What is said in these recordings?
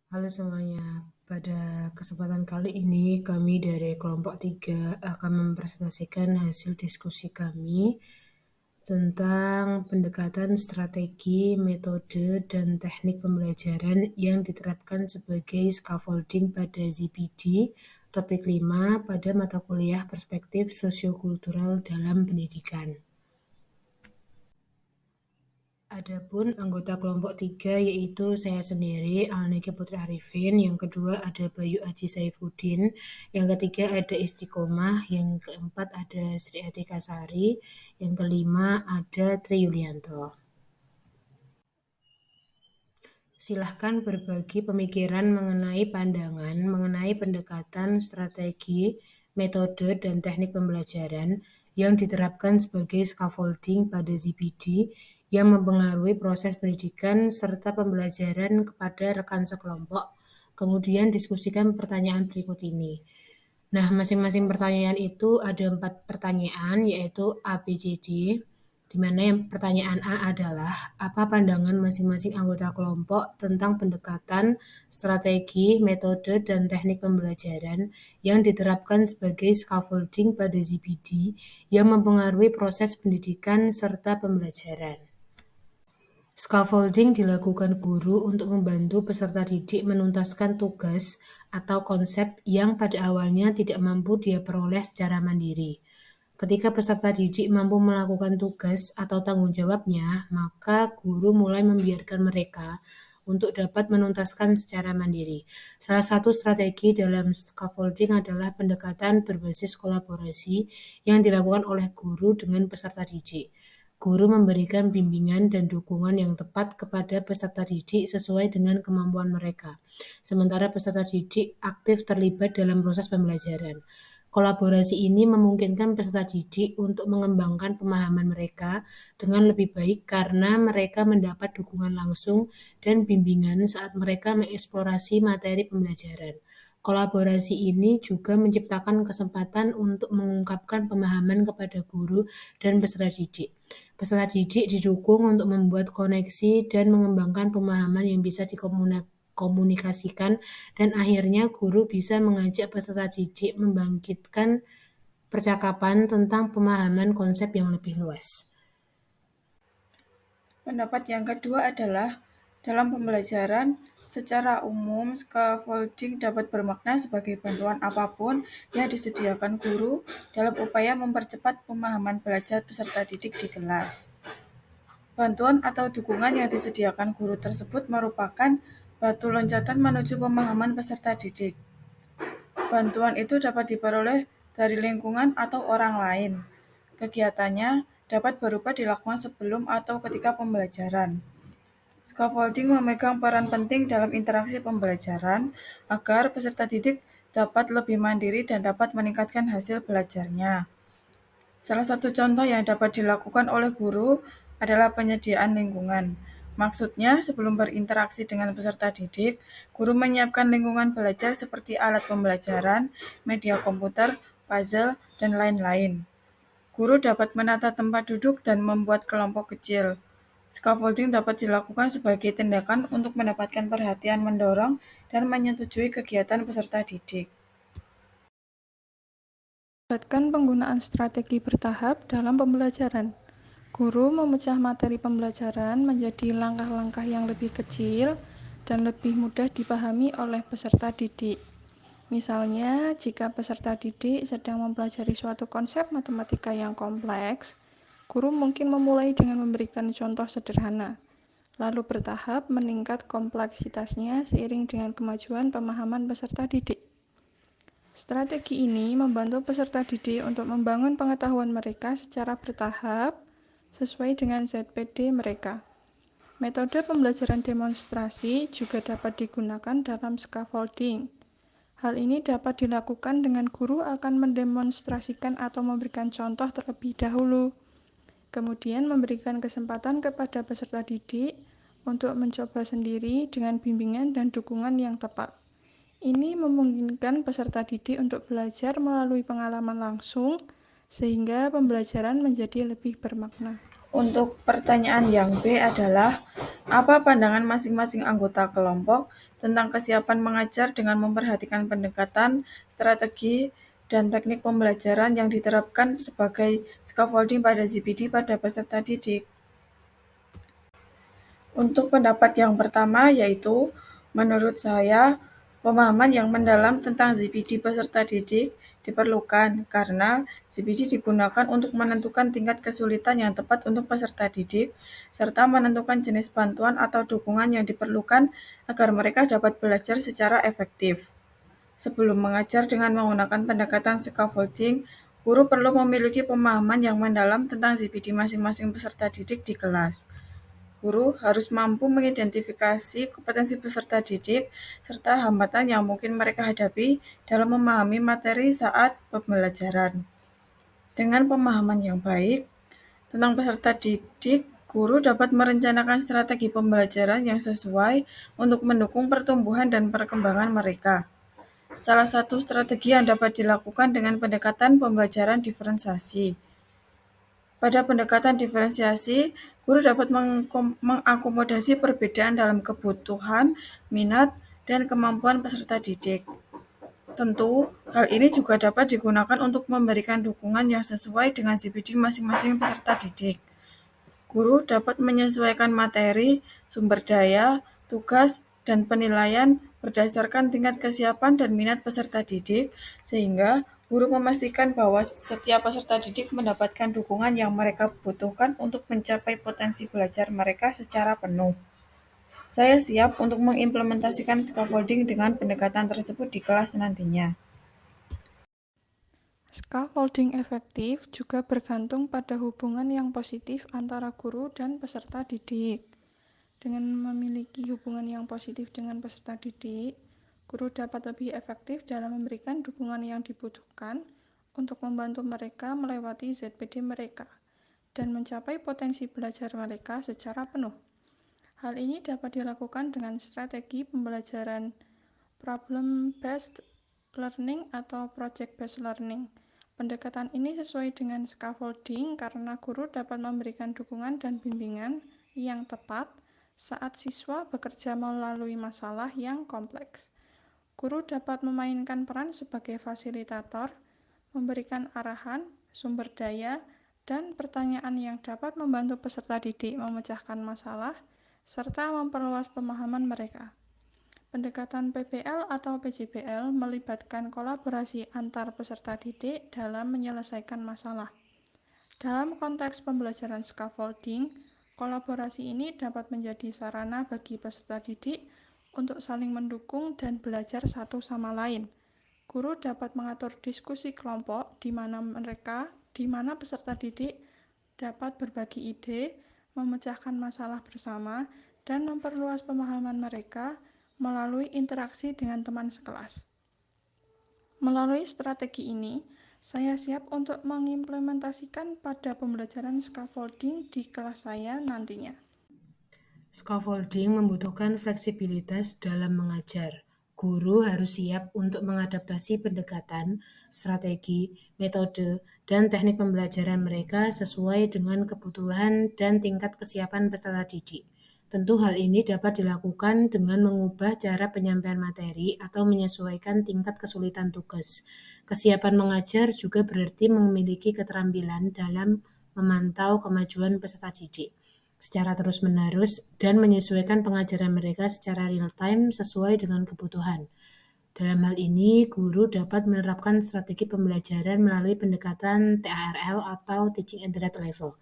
Halo semuanya, pada kesempatan kali ini kami dari kelompok 3 akan mempresentasikan hasil diskusi kami tentang pendekatan strategi, metode, dan teknik pembelajaran yang diterapkan sebagai scaffolding pada ZPD, topik 5 pada mata kuliah perspektif sosiokultural dalam pendidikan. Adapun anggota kelompok 3 yaitu saya sendiri, Alnike Putri Arifin, yang kedua ada Bayu Aji Saifuddin, yang ketiga ada Istiqomah, yang keempat ada Sri Atika Sari, yang kelima ada Tri Yulianto. Silahkan berbagi pemikiran mengenai pandangan, mengenai pendekatan, strategi, metode, dan teknik pembelajaran yang diterapkan sebagai scaffolding pada ZPD yang mempengaruhi proses pendidikan serta pembelajaran kepada rekan sekelompok. Kemudian diskusikan pertanyaan berikut ini. Nah, masing-masing pertanyaan itu ada 4 pertanyaan, yaitu A, B, C, D, di mana yang pertanyaan A adalah, apa pandangan masing-masing anggota kelompok tentang pendekatan, strategi, metode, dan teknik pembelajaran yang diterapkan sebagai scaffolding pada ZPD yang mempengaruhi proses pendidikan serta pembelajaran. Scaffolding dilakukan guru untuk membantu peserta didik menuntaskan tugas atau konsep yang pada awalnya tidak mampu dia peroleh secara mandiri. Ketika peserta didik mampu melakukan tugas atau tanggung jawabnya, maka guru mulai membiarkan mereka untuk dapat menuntaskan secara mandiri. Salah satu strategi dalam scaffolding adalah pendekatan berbasis kolaborasi yang dilakukan oleh guru dengan peserta didik. Guru memberikan bimbingan dan dukungan yang tepat kepada peserta didik sesuai dengan kemampuan mereka, sementara peserta didik aktif terlibat dalam proses pembelajaran. Kolaborasi ini memungkinkan peserta didik untuk mengembangkan pemahaman mereka dengan lebih baik karena mereka mendapat dukungan langsung dan bimbingan saat mereka mengeksplorasi materi pembelajaran. Kolaborasi ini juga menciptakan kesempatan untuk mengungkapkan pemahaman kepada guru dan peserta didik. Peserta didik didukung untuk membuat koneksi dan mengembangkan pemahaman yang bisa dikomunikasikan, dan akhirnya guru bisa mengajak peserta didik membangkitkan percakapan tentang pemahaman konsep yang lebih luas. Pendapat yang kedua adalah, dalam pembelajaran, secara umum scaffolding dapat bermakna sebagai bantuan apapun yang disediakan guru dalam upaya mempercepat pemahaman belajar peserta didik di kelas. Bantuan atau dukungan yang disediakan guru tersebut merupakan batu loncatan menuju pemahaman peserta didik. Bantuan itu dapat diperoleh dari lingkungan atau orang lain. Kegiatannya dapat berupa dilakukan sebelum atau ketika pembelajaran. Scaffolding memegang peran penting dalam interaksi pembelajaran agar peserta didik dapat lebih mandiri dan dapat meningkatkan hasil belajarnya. Salah satu contoh yang dapat dilakukan oleh guru adalah penyediaan lingkungan. Maksudnya, sebelum berinteraksi dengan peserta didik, guru menyiapkan lingkungan belajar seperti alat pembelajaran, media komputer, puzzle, dan lain-lain. Guru dapat menata tempat duduk dan membuat kelompok kecil. Scaffolding dapat dilakukan sebagai tindakan untuk mendapatkan perhatian mendorong dan menyetujui kegiatan peserta didik. Libatkan penggunaan strategi bertahap dalam pembelajaran. Guru memecah materi pembelajaran menjadi langkah-langkah yang lebih kecil dan lebih mudah dipahami oleh peserta didik. Misalnya, jika peserta didik sedang mempelajari suatu konsep matematika yang kompleks, guru mungkin memulai dengan memberikan contoh sederhana, lalu bertahap meningkat kompleksitasnya seiring dengan kemajuan pemahaman peserta didik. Strategi ini membantu peserta didik untuk membangun pengetahuan mereka secara bertahap sesuai dengan ZPD mereka. Metode pembelajaran demonstrasi juga dapat digunakan dalam scaffolding. Hal ini dapat dilakukan dengan guru akan mendemonstrasikan atau memberikan contoh terlebih dahulu, kemudian memberikan kesempatan kepada peserta didik untuk mencoba sendiri dengan bimbingan dan dukungan yang tepat. Ini memungkinkan peserta didik untuk belajar melalui pengalaman langsung, sehingga pembelajaran menjadi lebih bermakna. Untuk pertanyaan yang B adalah, apa pandangan masing-masing anggota kelompok tentang kesiapan mengajar dengan memperhatikan pendekatan, strategi, dan teknik pembelajaran yang diterapkan sebagai scaffolding pada ZPD pada peserta didik? Untuk pendapat yang pertama yaitu, menurut saya, pemahaman yang mendalam tentang ZPD peserta didik diperlukan karena ZPD digunakan untuk menentukan tingkat kesulitan yang tepat untuk peserta didik, serta menentukan jenis bantuan atau dukungan yang diperlukan agar mereka dapat belajar secara efektif. Sebelum mengajar dengan menggunakan pendekatan scaffolding, guru perlu memiliki pemahaman yang mendalam tentang ZPD masing-masing peserta didik di kelas. Guru harus mampu mengidentifikasi kompetensi peserta didik serta hambatan yang mungkin mereka hadapi dalam memahami materi saat pembelajaran. Dengan pemahaman yang baik tentang peserta didik, guru dapat merencanakan strategi pembelajaran yang sesuai untuk mendukung pertumbuhan dan perkembangan mereka. Salah satu strategi yang dapat dilakukan dengan pendekatan pembelajaran diferensiasi. Pada pendekatan diferensiasi, guru dapat mengakomodasi perbedaan dalam kebutuhan, minat, dan kemampuan peserta didik. Tentu, hal ini juga dapat digunakan untuk memberikan dukungan yang sesuai dengan ZPD masing-masing peserta didik. Guru dapat menyesuaikan materi, sumber daya, tugas, dan penilaian berdasarkan tingkat kesiapan dan minat peserta didik, sehingga guru memastikan bahwa setiap peserta didik mendapatkan dukungan yang mereka butuhkan untuk mencapai potensi belajar mereka secara penuh. Saya siap untuk mengimplementasikan scaffolding dengan pendekatan tersebut di kelas nantinya. Scaffolding efektif juga bergantung pada hubungan yang positif antara guru dan peserta didik. Dengan memiliki hubungan yang positif dengan peserta didik, guru dapat lebih efektif dalam memberikan dukungan yang dibutuhkan untuk membantu mereka melewati ZPD mereka dan mencapai potensi belajar mereka secara penuh. Hal ini dapat dilakukan dengan strategi pembelajaran problem-based learning atau project-based learning. Pendekatan ini sesuai dengan scaffolding karena guru dapat memberikan dukungan dan bimbingan yang tepat saat siswa bekerja melalui masalah yang kompleks. Guru dapat memainkan peran sebagai fasilitator, memberikan arahan, sumber daya, dan pertanyaan yang dapat membantu peserta didik memecahkan masalah, serta memperluas pemahaman mereka. Pendekatan PBL atau PJBL melibatkan kolaborasi antar peserta didik dalam menyelesaikan masalah. Dalam konteks pembelajaran scaffolding, kolaborasi ini dapat menjadi sarana bagi peserta didik untuk saling mendukung dan belajar satu sama lain. Guru dapat mengatur diskusi kelompok di mana peserta didik dapat berbagi ide, memecahkan masalah bersama, dan memperluas pemahaman mereka melalui interaksi dengan teman sekelas. Melalui strategi ini, saya siap untuk mengimplementasikan pada pembelajaran scaffolding di kelas saya nantinya. Scaffolding membutuhkan fleksibilitas dalam mengajar. Guru harus siap untuk mengadaptasi pendekatan, strategi, metode, dan teknik pembelajaran mereka sesuai dengan kebutuhan dan tingkat kesiapan peserta didik. Tentu hal ini dapat dilakukan dengan mengubah cara penyampaian materi atau menyesuaikan tingkat kesulitan tugas. Kesiapan mengajar juga berarti memiliki keterampilan dalam memantau kemajuan peserta didik secara terus-menerus dan menyesuaikan pengajaran mereka secara real-time sesuai dengan kebutuhan. Dalam hal ini, guru dapat menerapkan strategi pembelajaran melalui pendekatan TARL atau Teaching at the Right Level.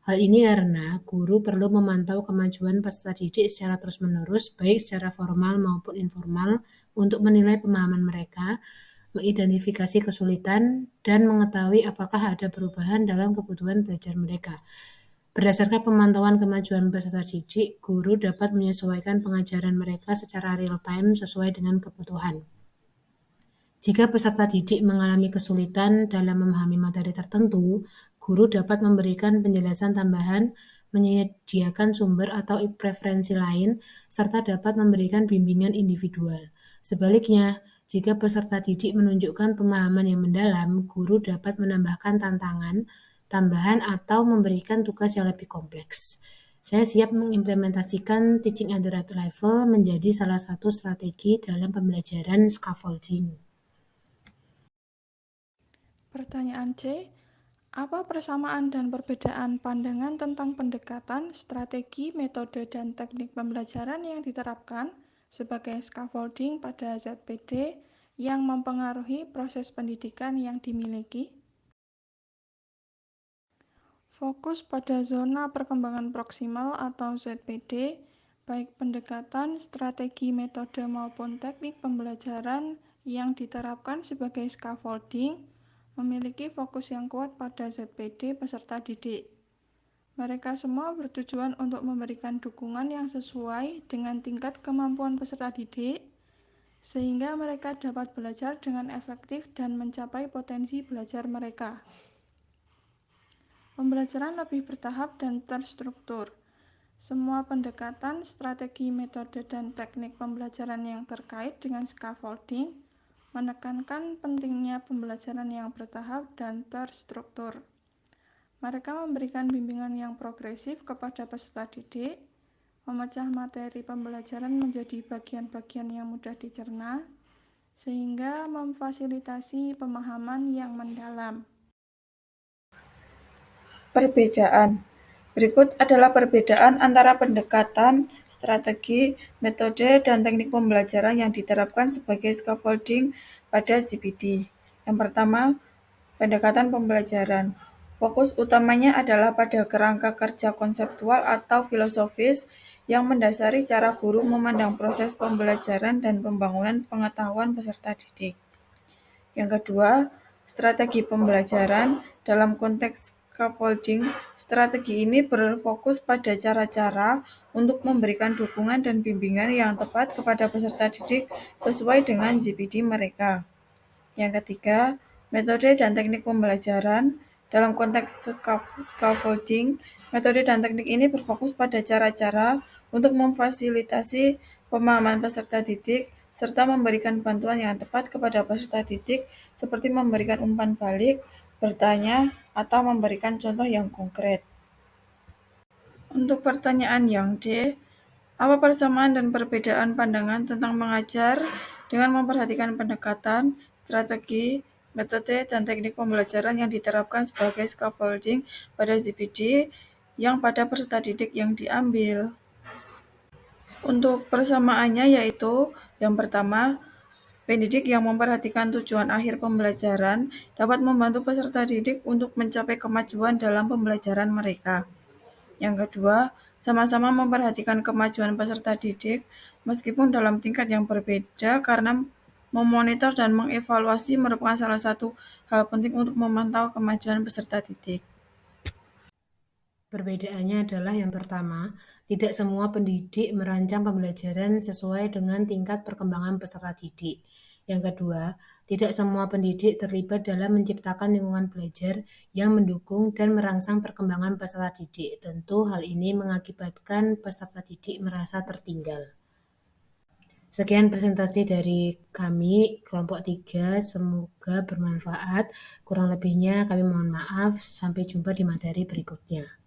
Hal ini karena guru perlu memantau kemajuan peserta didik secara terus-menerus, baik secara formal maupun informal, untuk menilai pemahaman mereka, mengidentifikasi kesulitan, dan mengetahui apakah ada perubahan dalam kebutuhan belajar mereka. Berdasarkan pemantauan kemajuan peserta didik, guru dapat menyesuaikan pengajaran mereka secara real-time sesuai dengan kebutuhan. Jika peserta didik mengalami kesulitan dalam memahami materi tertentu, guru dapat memberikan penjelasan tambahan, menyediakan sumber atau preferensi lain, serta dapat memberikan bimbingan individual. Sebaliknya, jika peserta didik menunjukkan pemahaman yang mendalam, guru dapat menambahkan tantangan, tambahan atau memberikan tugas yang lebih kompleks. Saya siap mengimplementasikan teaching at the right level menjadi salah satu strategi dalam pembelajaran scaffolding. Pertanyaan C. Apa persamaan dan perbedaan pandangan tentang pendekatan, strategi, metode, dan teknik pembelajaran yang diterapkan sebagai scaffolding pada ZPD yang mempengaruhi proses pendidikan yang dimiliki? Fokus pada zona perkembangan proksimal atau ZPD, baik pendekatan, strategi, metode, maupun teknik pembelajaran yang diterapkan sebagai scaffolding, memiliki fokus yang kuat pada ZPD peserta didik. Mereka semua bertujuan untuk memberikan dukungan yang sesuai dengan tingkat kemampuan peserta didik, sehingga mereka dapat belajar dengan efektif dan mencapai potensi belajar mereka. Pembelajaran lebih bertahap dan terstruktur. Semua pendekatan, strategi, metode, dan teknik pembelajaran yang terkait dengan scaffolding menekankan pentingnya pembelajaran yang bertahap dan terstruktur. Mereka memberikan bimbingan yang progresif kepada peserta didik, memecah materi pembelajaran menjadi bagian-bagian yang mudah dicerna, sehingga memfasilitasi pemahaman yang mendalam. Perbedaan. Berikut adalah perbedaan antara pendekatan, strategi, metode, dan teknik pembelajaran yang diterapkan sebagai scaffolding pada ZPD. Yang pertama, pendekatan pembelajaran. Fokus utamanya adalah pada kerangka kerja konseptual atau filosofis yang mendasari cara guru memandang proses pembelajaran dan pembangunan pengetahuan peserta didik. Yang kedua, strategi pembelajaran. Dalam konteks scaffolding, strategi ini berfokus pada cara-cara untuk memberikan dukungan dan bimbingan yang tepat kepada peserta didik sesuai dengan ZPD mereka. Yang ketiga, metode dan teknik pembelajaran. Dalam konteks scaffolding, metode dan teknik ini berfokus pada cara-cara untuk memfasilitasi pemahaman peserta didik serta memberikan bantuan yang tepat kepada peserta didik seperti memberikan umpan balik, bertanya, atau memberikan contoh yang konkret. Untuk pertanyaan yang D, apa persamaan dan perbedaan pandangan tentang mengajar dengan memperhatikan pendekatan, strategi, metode, dan teknik pembelajaran yang diterapkan sebagai scaffolding pada ZPD yang pada peserta didik yang diambil? Untuk persamaannya yaitu yang pertama, pendidik yang memperhatikan tujuan akhir pembelajaran dapat membantu peserta didik untuk mencapai kemajuan dalam pembelajaran mereka. Yang kedua, sama-sama memperhatikan kemajuan peserta didik meskipun dalam tingkat yang berbeda karena memonitor dan mengevaluasi merupakan salah satu hal penting untuk memantau kemajuan peserta didik. Perbedaannya adalah yang pertama, tidak semua pendidik merancang pembelajaran sesuai dengan tingkat perkembangan peserta didik. Yang kedua, tidak semua pendidik terlibat dalam menciptakan lingkungan belajar yang mendukung dan merangsang perkembangan peserta didik. Tentu hal ini mengakibatkan peserta didik merasa tertinggal. Sekian presentasi dari kami, kelompok 3, semoga bermanfaat. Kurang lebihnya kami mohon maaf, sampai jumpa di materi berikutnya.